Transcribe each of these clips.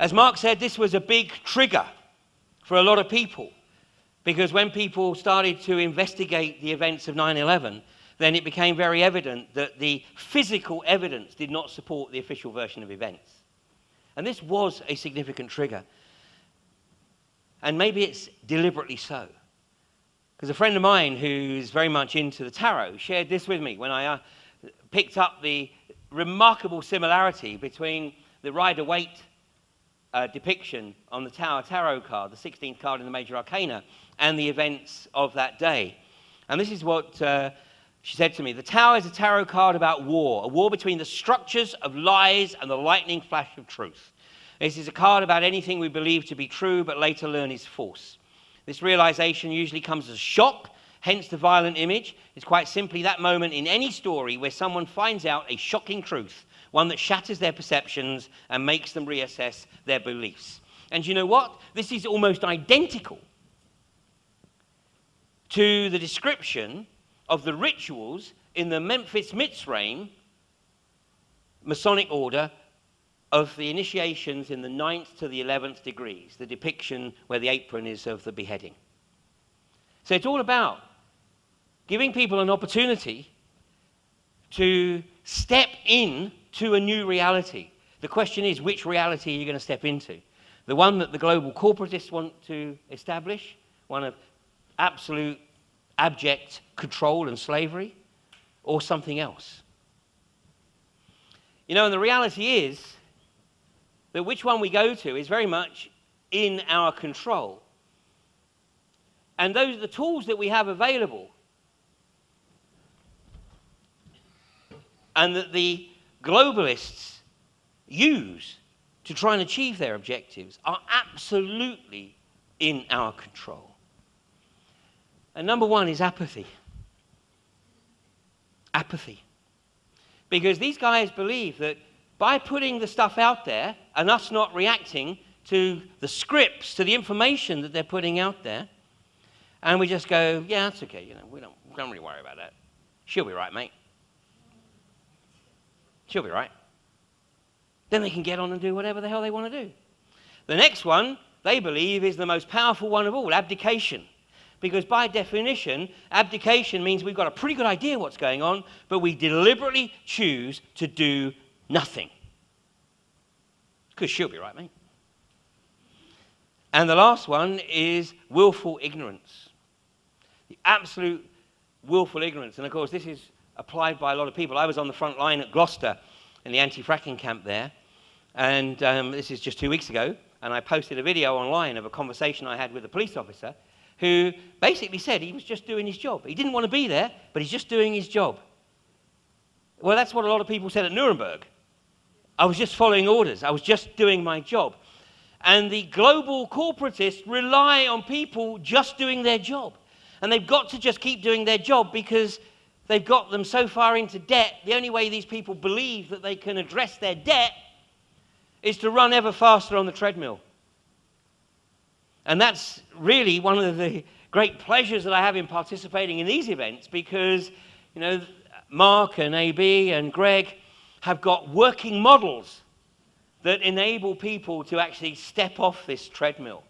As Mark said, this was a big trigger for a lot of people, because when people started to investigate the events of 9/11, then it became very evident that the physical evidence did not support the official version of events. And this was a significant trigger. And maybe it's deliberately so. Because a friend of mine who's very much into the tarot shared this with me when I picked up the remarkable similarity between the Rider-Waite depiction on the Tower Tarot card, the 16th card in the Major Arcana, and the events of that day. And this is what she said to me. The Tower is a tarot card about war, a war between the structures of lies and the lightning flash of truth. This is a card about anything we believe to be true but later learn is false. This realization usually comes as a shock, hence the violent image. It's quite simply that moment in any story where someone finds out a shocking truth, one that shatters their perceptions and makes them reassess their beliefs. And you know what? This is almost identical to the description of the rituals in the Memphis Mitzrayim Masonic order of the initiations in the 9th to the 11th degrees, the depiction where the apron is of the beheading. So it's all about giving people an opportunity to step in to a new reality. The question is, which reality are you going to step into? The one that the global corporatists want to establish, one of absolute abject control and slavery, or something else? You know, and the reality is that which one we go to is very much in our control. And those are the tools that we have available, and that the globalists use to try and achieve their objectives, are absolutely in our control. And number one is apathy. Apathy. Because these guys believe that by putting the stuff out there and us not reacting to the scripts, to the information that they're putting out there, and we just go, yeah, that's okay, you know, we don't really worry about that. She'll be right, mate. She'll be right. Then they can get on and do whatever the hell they want to do. The next one, they believe, is the most powerful one of all, abdication. Because by definition, abdication means we've got a pretty good idea what's going on, but we deliberately choose to do nothing. Because she'll be right, mate. And the last one is willful ignorance. The absolute willful ignorance. And of course, this is applied by a lot of people. I was on the front line at Gloucester in the anti-fracking camp there. And this is just 2 weeks ago. And I posted a video online of a conversation I had with a police officer who basically said he was just doing his job. He didn't want to be there, but he's just doing his job. Well, that's what a lot of people said at Nuremberg. I was just following orders. I was just doing my job. And the global corporatists rely on people just doing their job. And they've got to just keep doing their job because they've got them so far into debt. The only way these people believe that they can address their debt is to run ever faster on the treadmill. And that's really one of the great pleasures that I have in participating in these events, because, you know, Mark and AB and Greg have got working models that enable people to actually step off this treadmill.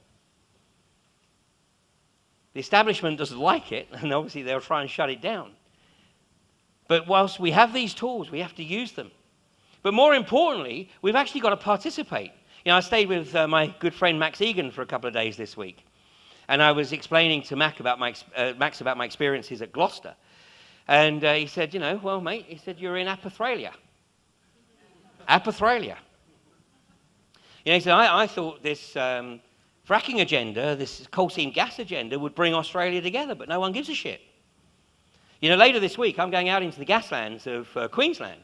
The establishment doesn't like it, and obviously they'll try and shut it down. But whilst we have these tools, we have to use them. But more importantly, we've actually got to participate. You know, I stayed with my good friend Max Egan for a couple of days this week. And I was explaining to Max about my experiences at Gloucester. And he said, you know, well, mate, he said, you're in Apathralia. Apathralia. You know, he said, I thought this fracking agenda, this coal seam gas agenda would bring Australia together, but no one gives a shit. You know, later this week, I'm going out into the gaslands of Queensland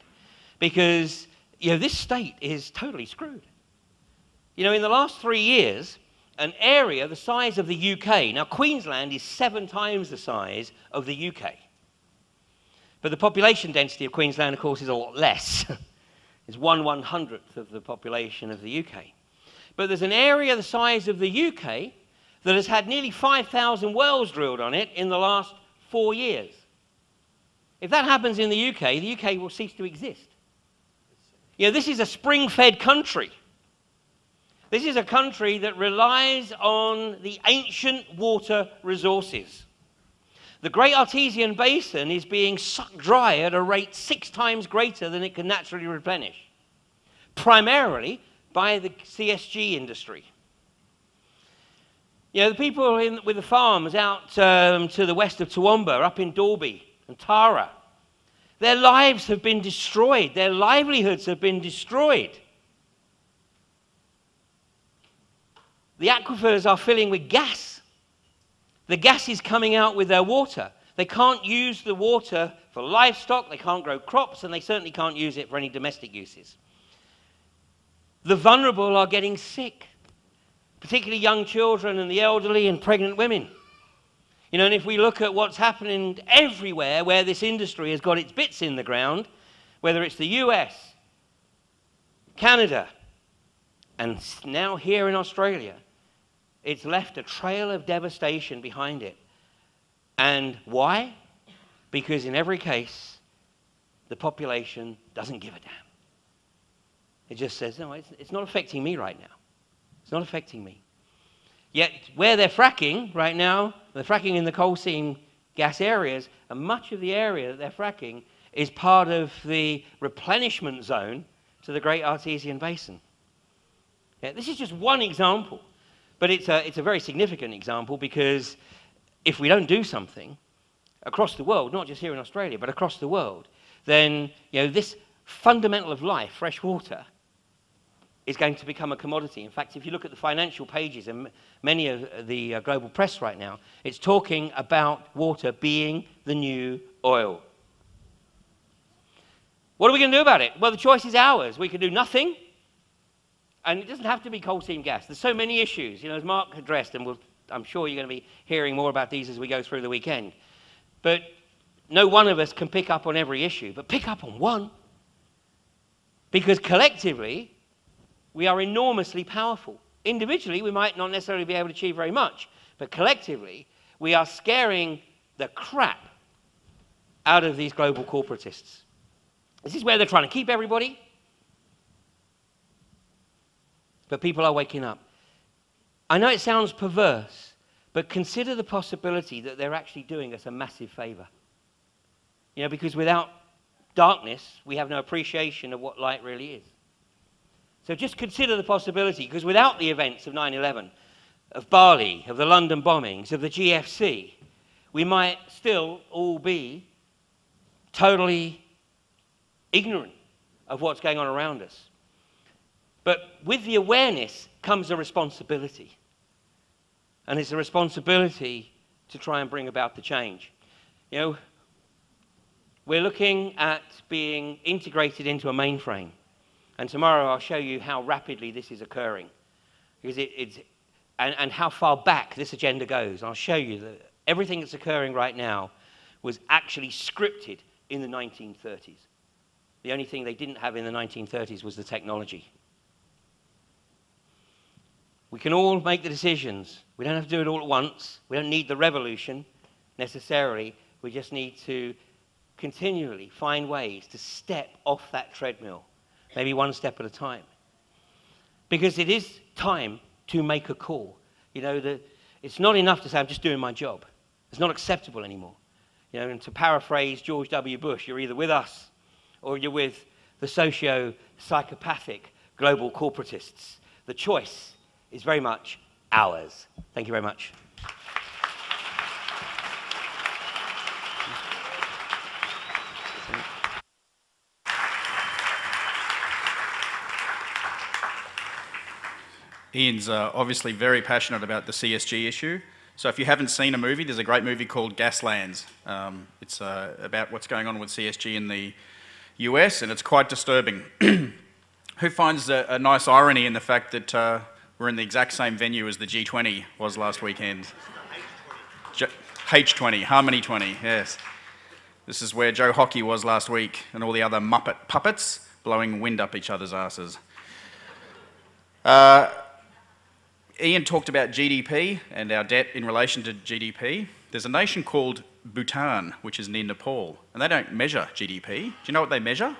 because, you know, this state is totally screwed. You know, in the last 3 years, an area the size of the UK, now Queensland is 7 times the size of the UK. But the population density of Queensland, of course, is a lot less. It's 1/100th of the population of the UK. But there's an area the size of the UK that has had nearly 5,000 wells drilled on it in the last 4 years. If that happens in the UK will cease to exist. You know, this is a spring-fed country. This is a country that relies on the ancient water resources. The Great Artesian Basin is being sucked dry at a rate 6 times greater than it can naturally replenish, primarily by the CSG industry. You know, the people with the farms out to the west of Toowoomba, up in Dalby and Tara, their lives have been destroyed. Their livelihoods have been destroyed. The aquifers are filling with gas. The gas is coming out with their water. They can't use the water for livestock, they can't grow crops, and they certainly can't use it for any domestic uses. The vulnerable are getting sick, particularly young children and the elderly and pregnant women. You know, and if we look at what's happening everywhere where this industry has got its bits in the ground, whether it's the US, Canada, and now here in Australia, it's left a trail of devastation behind it. And why? Because in every case, the population doesn't give a damn. It just says, no, it's not affecting me right now. It's not affecting me. Yet where they're fracking right now, they're fracking in the coal seam gas areas, and much of the area that they're fracking is part of the replenishment zone to the Great Artesian Basin. Yeah, this is just one example. But it's a very significant example, because if we don't do something across the world, not just here in Australia, but across the world, then this fundamental of life, fresh water, is going to become a commodity. In fact, if you look at the financial pages and many of the global press right now, it's talking about water being the new oil. What are we going to do about it? Well, the choice is ours. We can do nothing. And it doesn't have to be coal seam gas. There's so many issues, as Mark addressed, and I'm sure you're going to be hearing more about these as we go through the weekend. But no one of us can pick up on every issue, but pick up on one. Because collectively, we are enormously powerful. Individually, we might not necessarily be able to achieve very much, but collectively, we are scaring the crap out of these global corporatists. This is where they're trying to keep everybody. But people are waking up. I know it sounds perverse, but consider the possibility that they're actually doing us a massive favor. Because without darkness, we have no appreciation of what light really is. So just consider the possibility, because without the events of 9/11, of Bali, of the London bombings, of the GFC, we might still all be totally ignorant of what's going on around us. But with the awareness comes a responsibility. And it's a responsibility to try and bring about the change. We're looking at being integrated into a mainframe. And tomorrow I'll show you how rapidly this is occurring. Because and how far back this agenda goes. I'll show you that everything that's occurring right now was actually scripted in the 1930s. The only thing they didn't have in the 1930s was the technology. We can all make the decisions. We don't have to do it all at once. We don't need the revolution necessarily. We just need to continually find ways to step off that treadmill, maybe one step at a time. Because it is time to make a call. It's not enough to say, I'm just doing my job. It's not acceptable anymore. And to paraphrase George W. Bush, you're either with us or you're with the socio-psychopathic global corporatists. The choice is very much ours. Thank you very much. Ian's obviously very passionate about the CSG issue. So if you haven't seen a movie, there's a great movie called Gaslands. It's about what's going on with CSG in the US, and it's quite disturbing. Who finds a nice irony in the fact that we're in the exact same venue as the G20 was last weekend? H20, Harmony 20, yes. This is where Joe Hockey was last week, and all the other Muppet puppets blowing wind up each other's asses. Ian talked about GDP and our debt in relation to GDP. There's a nation called Bhutan, which is near Nepal, and they don't measure GDP. Do you know what they measure?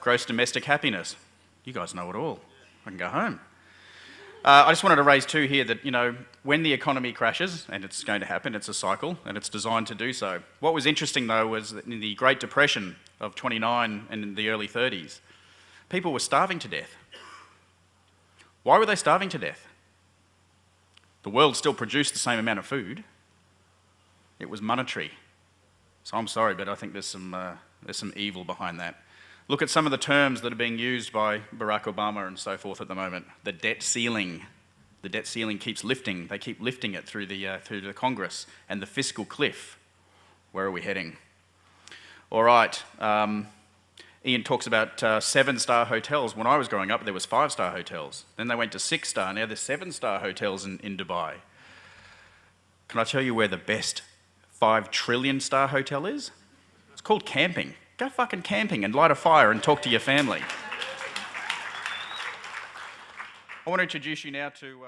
Gross domestic happiness. You guys know it all. I can go home. I just wanted to raise two here that, when the economy crashes, and it's going to happen, it's a cycle, and it's designed to do so. What was interesting, though, was that in the Great Depression of 29 and in the early 30s, people were starving to death. Why were they starving to death? The world still produced the same amount of food. It was monetary. So I'm sorry, but I think there's some evil behind that. Look at some of the terms that are being used by Barack Obama and so forth at the moment. The debt ceiling. The debt ceiling keeps lifting. They keep lifting it through the Congress. And the fiscal cliff. Where are we heading? All right. Ian talks about 7-star hotels. When I was growing up, there was 5-star hotels. Then they went to 6-star. Now there's 7-star hotels in Dubai. Can I tell you where the best 5 trillion star hotel is? It's called camping. Go fucking camping and light a fire and talk to your family. I want to introduce you now to...